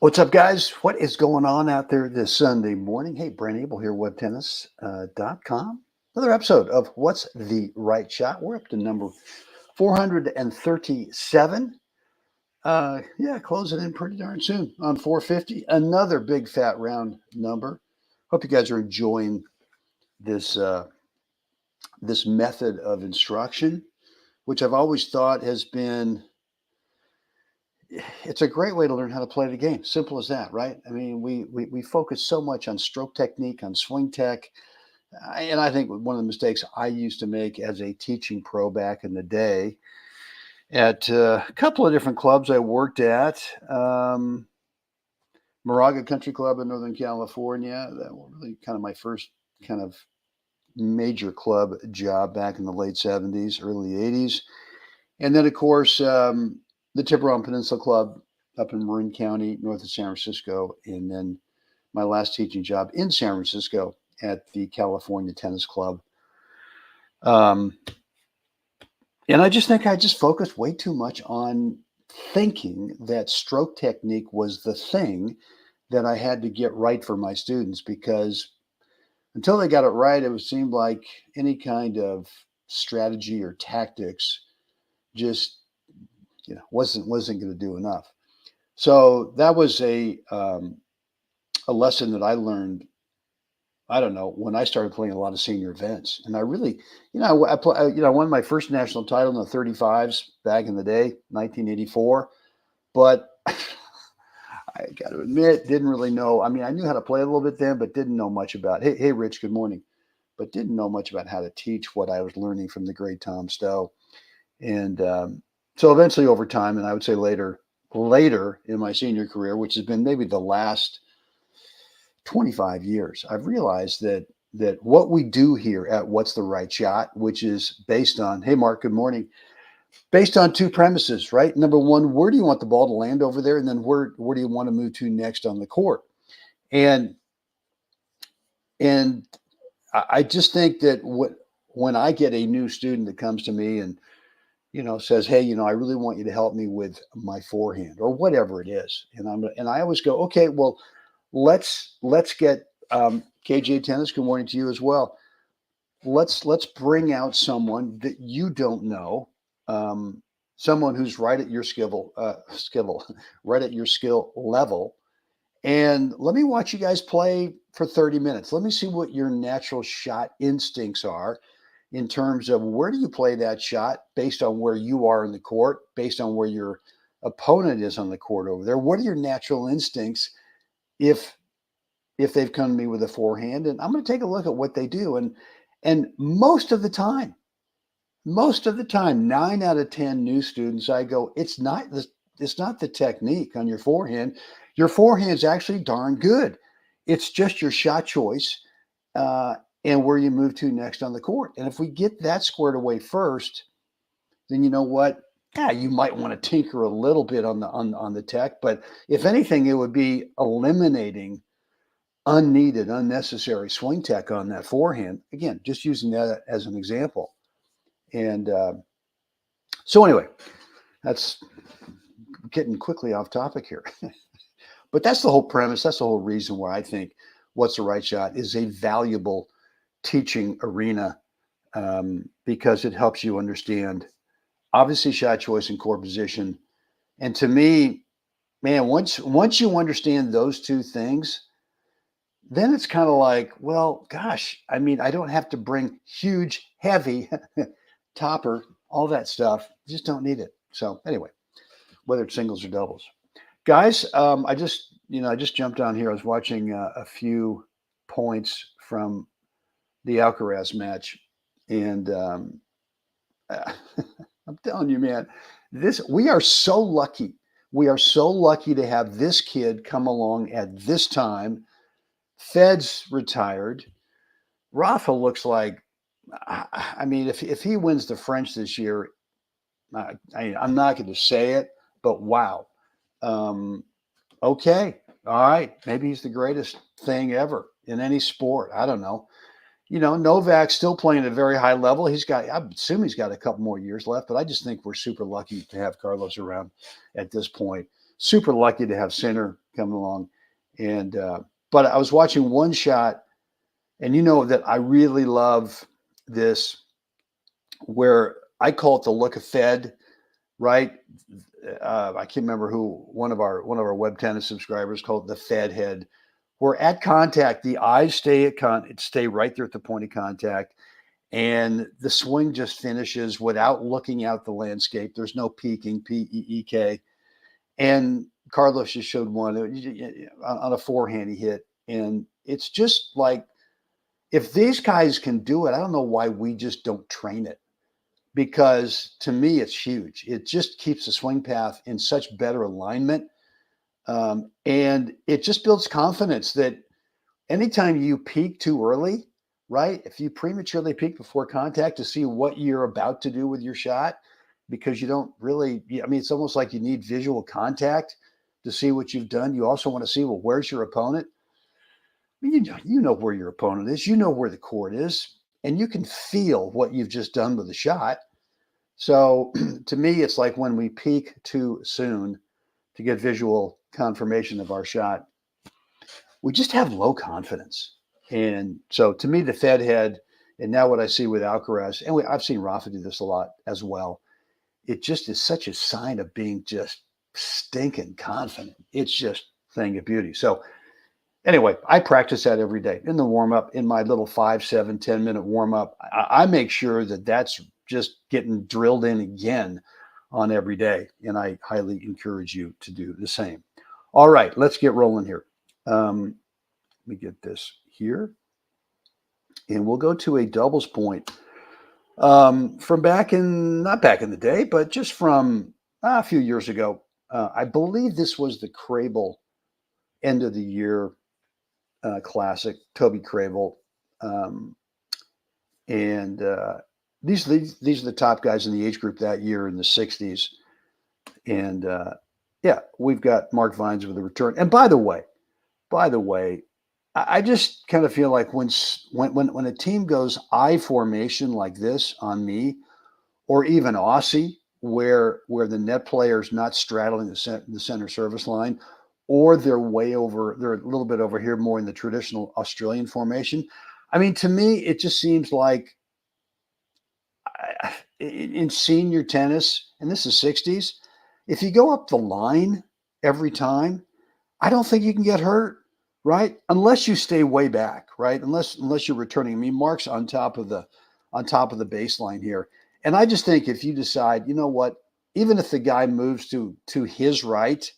What's up, guys? What is going on out there this Sunday morning? Hey, Brent Abel here, WebTennis.com. Another episode of What's the Right Shot? We're up to number 437. Yeah, closing in pretty darn soon on 450. Another big fat round number. Hope you guys are enjoying this this method of instruction, which I've always thought has been it's a great way to learn how to play the game. Simple as that, right? I mean, we focus so much on stroke technique, on swing tech, and I think one of the mistakes I used to make as a teaching pro back in the day at a couple of different clubs I worked at, Moraga Country Club in Northern California. That was really kind of my first kind of major club job back in the late 70s, early 80s. And then, of course, the Tiburon Peninsula Club up in Marin County, north of San Francisco. And then my last teaching job in San Francisco at the California Tennis Club. And I just think I just focused way too much on thinking that stroke technique was the thing that I had to get right for my students, because until they got it right, it seemed like any kind of strategy or tactics just wasn't going to do enough. So that was a lesson that I learned. I don't know, when I started playing a lot of senior events, and I really, I won my first national title in the 35s back in the day, 1984. But I got to admit, didn't really know. I mean, I knew how to play a little bit then, but didn't know much about. Hey, Rich, good morning. But didn't know much about how to teach what I was learning from the great Tom Stowe. And so eventually, over time, and I would say later in my senior career, which has been maybe the last 25 years, I've realized that what we do here at What's the Right Shot, which is based on, hey, Mark, good morning, based on two premises, right? Number one, where do you want the ball to land over there? And then where do you want to move to next on the court? And I just think that when I get a new student that comes to me and says, hey, I really want you to help me with my forehand or whatever it is. And I always go, okay, well, let's get KJ Tennis. Good morning to you as well. Let's bring out someone that you don't know, someone who's right at your right at your skill level. And let me watch you guys play for 30 minutes. Let me see what your natural shot instincts are in terms of where do you play that shot based on where you are in the court, based on where your opponent is on the court over there. What are your natural instincts if they've come to me with a forehand? And I'm going to take a look at what they do. And most of the time, 9 out of 10 new students, I go, it's not the technique on your forehand. Your forehand's actually darn good. It's just your shot choice and where you move to next on the court. And if we get that squared away first, then you know what? Yeah, you might want to tinker a little bit on the tech, but if anything, it would be eliminating unneeded, unnecessary swing tech on that forehand. Again, just using that as an example. And so anyway, that's getting quickly off topic here. But that's the whole premise. That's the whole reason why I think What's the Right Shot is a valuable teaching arena, because it helps you understand, obviously, shot choice and core position. And to me, man, once you understand those two things, then it's kind of like, well, gosh, I mean, I don't have to bring huge, heavy topper, all that stuff. You just don't need it. So anyway, whether it's singles or doubles. Guys, I just jumped on here. I was watching a few points from the Alcaraz match, and I'm telling you, man, we are so lucky. We are so lucky to have this kid come along at this time. Fed's retired. Rafa looks like, I mean, if he wins the French this year, I'm not going to say it, but wow. Okay. All right. Maybe he's the greatest thing ever in any sport. I don't know. Novak's still playing at a very high level. I assume he's got a couple more years left, but I just think we're super lucky to have Carlos around at this point. super lucky to have Sinner coming along. And but I was watching one shot, and you know that I really love this, where I call it the look of Fed, right? I can't remember who, one of our web tennis subscribers called it the Fed head, where at contact the eyes stay right there at the point of contact, and the swing just finishes without looking out the landscape. There's no peeking, Peek. And Carlos just showed one on a forehand he hit, and it's just like, if these guys can do it, I don't know why we just don't train it, because to me it's huge. It just keeps the swing path in such better alignment, and it just builds confidence that anytime you peak too early, right? If you prematurely peak before contact to see what you're about to do with your shot, because you don't really, I mean, it's almost like you need visual contact to see what you've done. You also want to see, well, where's your opponent? I mean, you know where your opponent is, you know where the court is, and you can feel what you've just done with the shot. So to me, it's like when we peak too soon to get visual confirmation of our shot, we just have low confidence. And so to me, the Fed head, and now what I see with Alcaraz, and I've seen Rafa do this a lot as well, it just is such a sign of being just stinking confident. It's just a thing of beauty. So anyway, I practice that every day in the warm up, in my little 5, 7, 10-minute warm up. I make sure that that's just getting drilled in again on every day. And I highly encourage you to do the same. All right, let's get rolling here. Let me get this here. And we'll go to a doubles point from not back in the day, but just from a few years ago. I believe this was the Crable end of the year classic, Toby Crable. And these are the top guys in the age group that year in the 60s. And yeah, we've got Mark Vines with a return. And by the way, I just kind of feel like when a team goes I formation like this on me, or even Aussie, where the net player is not straddling the center service line, or they're a little bit over here, more in the traditional Australian formation. I mean, to me, it just seems like in senior tennis, and this is 60s, if you go up the line every time, I don't think you can get hurt, right? Unless you stay way back, right? Unless you're returning. I mean, Mark's on top of the baseline here. And I just think if you decide, you know what, even if the guy moves to his right,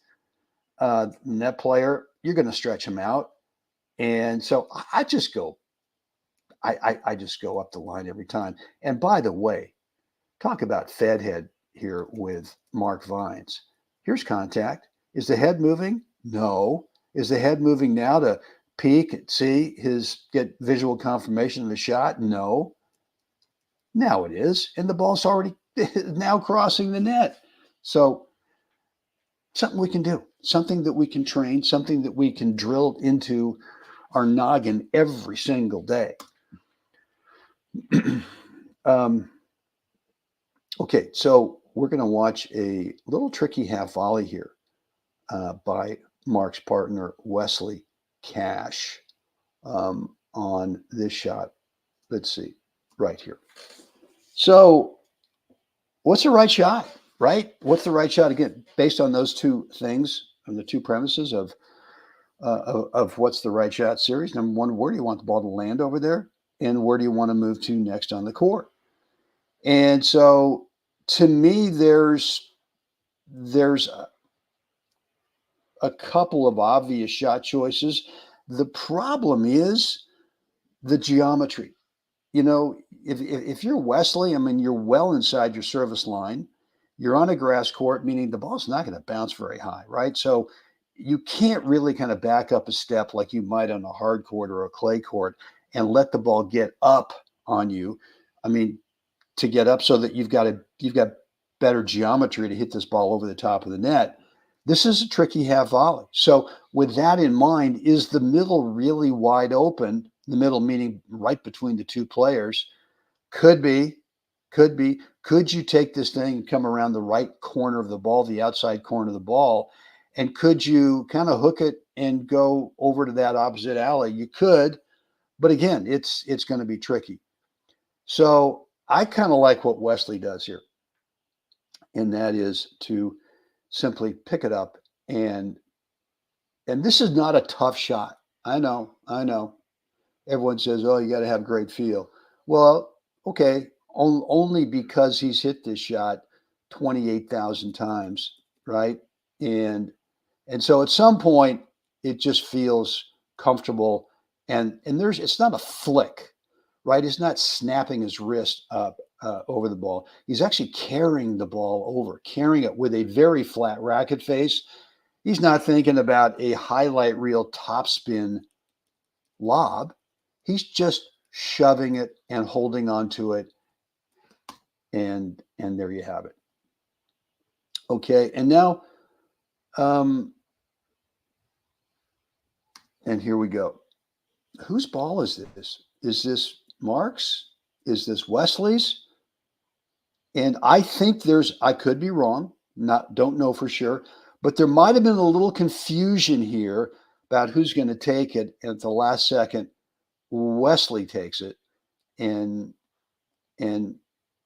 net player, you're going to stretch him out. And so I just go up the line every time. And by the way, talk about Fed head here with Mark Vines. Here's contact. Is the head moving? No. Is the head moving now to peek, get visual confirmation of the shot? No. Now it is. And the ball's already now crossing the net. So something we can do, something that we can train, something that we can drill into our noggin every single day. Okay, so we're going to watch a little tricky half volley here by Mark's partner, Wesley Cash, on this shot. Let's see, right here. So what's the right shot, right? What's the right shot? Again, based on those two things, on the two premises of what's the right shot series. Number one, where do you want the ball to land over there? And where do you want to move to next on the court? And so to me, there's a couple of obvious shot choices. The problem is the geometry. You know, if you're Wesley, I mean, you're well inside your service line. You're on a grass court, meaning the ball's not going to bounce very high, right? So you can't really kind of back up a step like you might on a hard court or a clay court and let the ball get up on you. I mean, to get up so that you've got better geometry to hit this ball over the top of the net. This is a tricky half volley. So with that in mind, is the middle really wide open? The middle meaning right between the two players. Could be. Could you take this thing and come around the right corner of the ball, the outside corner of the ball, And could you kind of hook it and go over to that opposite alley? You could, but again, it's going to be tricky. So I kind of like what Wesley does here, and that is to simply pick it up and this is not a tough shot. I know. Everyone says, "Oh, you got to have great feel." Well, okay, only because he's hit this shot 28,000 times, right? And and so at some point it just feels comfortable and there's it's not a flick, right? He's not snapping his wrist up over the ball. He's actually carrying the ball over, carrying it with a very flat racket face. He's not thinking about a highlight reel topspin lob. He's just shoving it and holding on to it, and there you have it. Okay, and now, and here we go. Whose ball is this? Is this Mark's? Is this Wesley's? And I think I could be wrong, don't know for sure, but there might have been a little confusion here about who's going to take it. And at the last second, Wesley takes it, and and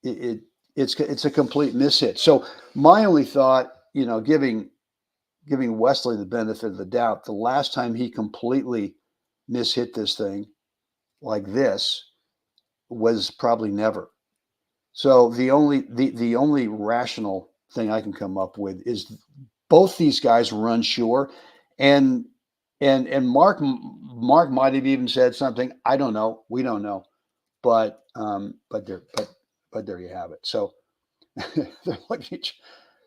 it's a complete mishit. So my only thought, giving Wesley the benefit of the doubt, the last time he completely mishit this thing like this was probably never. So the only rational thing I can come up with is both these guys were unsure, and Mark might have even said something. I don't know. We don't know, but there you have it. So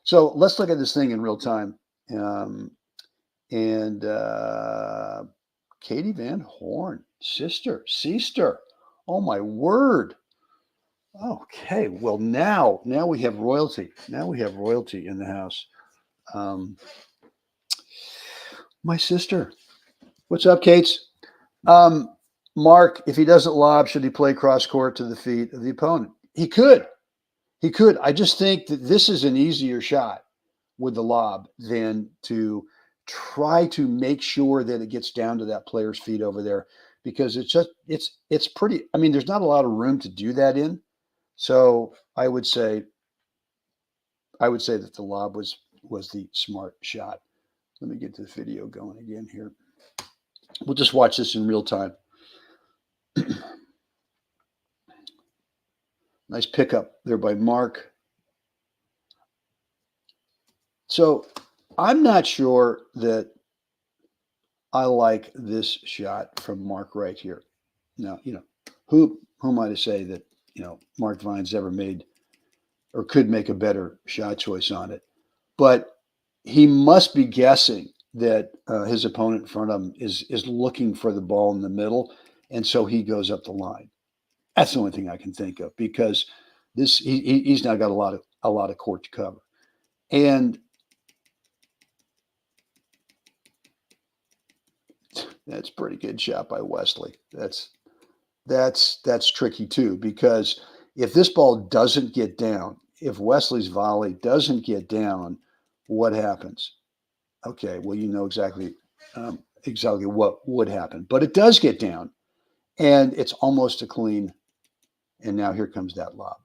so let's look at this thing in real time. And Katie Van Horn, sister. Oh my word. Okay, well now we have royalty. Now we have royalty in the house. My sister. What's up, Kate's? Mark, if he doesn't lob, should he play cross court to the feet of the opponent? He could. I just think that this is an easier shot with the lob than to try to make sure that it gets down to that player's feet over there, because it's pretty. I mean, there's not a lot of room to do that in. So I would say that the lob was the smart shot. Let me get the video going again here. We'll just watch this in real time. Nice pickup there by Mark. So I'm not sure that I like this shot from Mark right here. Now, who am I to say that, Mark Vine's ever made or could make a better shot choice on it? But he must be guessing that his opponent in front of him is looking for the ball in the middle, and so he goes up the line. That's the only thing I can think of, because he's now got a lot of court to cover, and that's a pretty good shot by Wesley. That's tricky too, because if this ball doesn't get down, if Wesley's volley doesn't get down, what happens? Okay, well, exactly what would happen, but it does get down, and it's almost a clean. And now here comes that lob,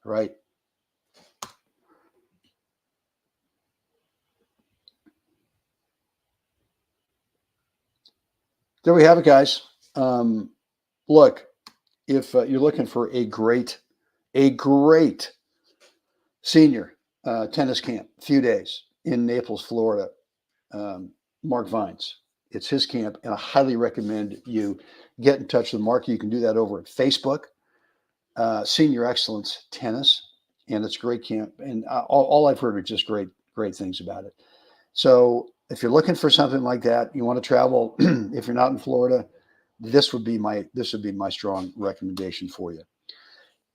right? There we have it, guys. Look, if you're looking for a great senior tennis camp, few days in Naples, Florida, Mark Vines. It's his camp, and I highly recommend you get in touch with Mark. You can do that over at Facebook, Senior Excellence Tennis, and it's a great camp. And all I've heard are just great things about it. So if you're looking for something like that, you want to travel, if you're not in Florida, this would be my strong recommendation for you.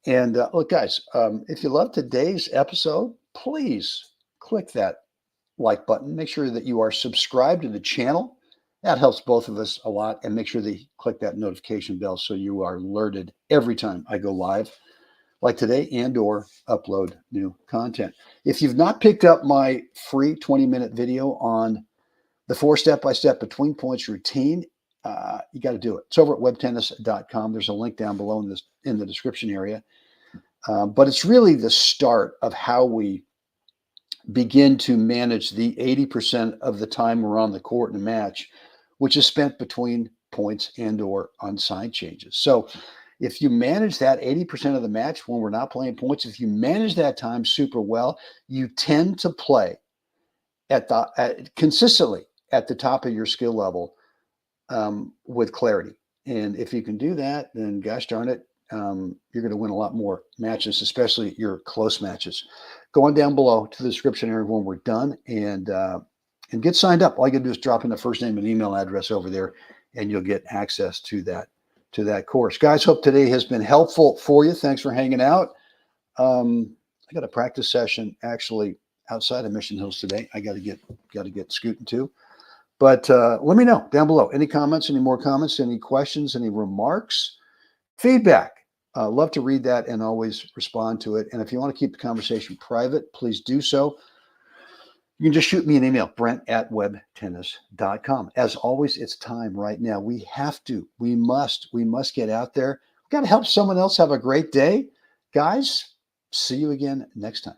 And look, guys, if you love today's episode, please click that like button. Make sure that you are subscribed to the channel. That helps both of us a lot. And make sure that you click that notification bell so you are alerted every time I go live. like today, and or upload new content. If you've not picked up my free 20-minute video on the 4 step-by-step between points routine, you got to do it. It's over at webtennis.com. There's a link down below in the description area. But it's really the start of how we begin to manage the 80% of the time we're on the court in a match, which is spent between points and or on side changes. So if you manage that 80% of the match when we're not playing points, if you manage that time super well, you tend to play consistently at the top of your skill level with clarity. And if you can do that, then gosh darn it, you're going to win a lot more matches, especially your close matches. Go on down below to the description area when we're done and get signed up. All you got to do is drop in the first name and email address over there, and you'll get access to that course. Guys, hope today has been helpful for you. Thanks for hanging out. I got a practice session actually outside of Mission Hills today. I got to get scooting to. But let me know down below. Any comments, any more comments, any questions, any remarks, feedback. Love to read that and always respond to it. And if you want to keep the conversation private, please do so. You can just shoot me an email, brent@webtennis.com. As always, it's time right now. We must get out there. We've got to help someone else have a great day. Guys, see you again next time.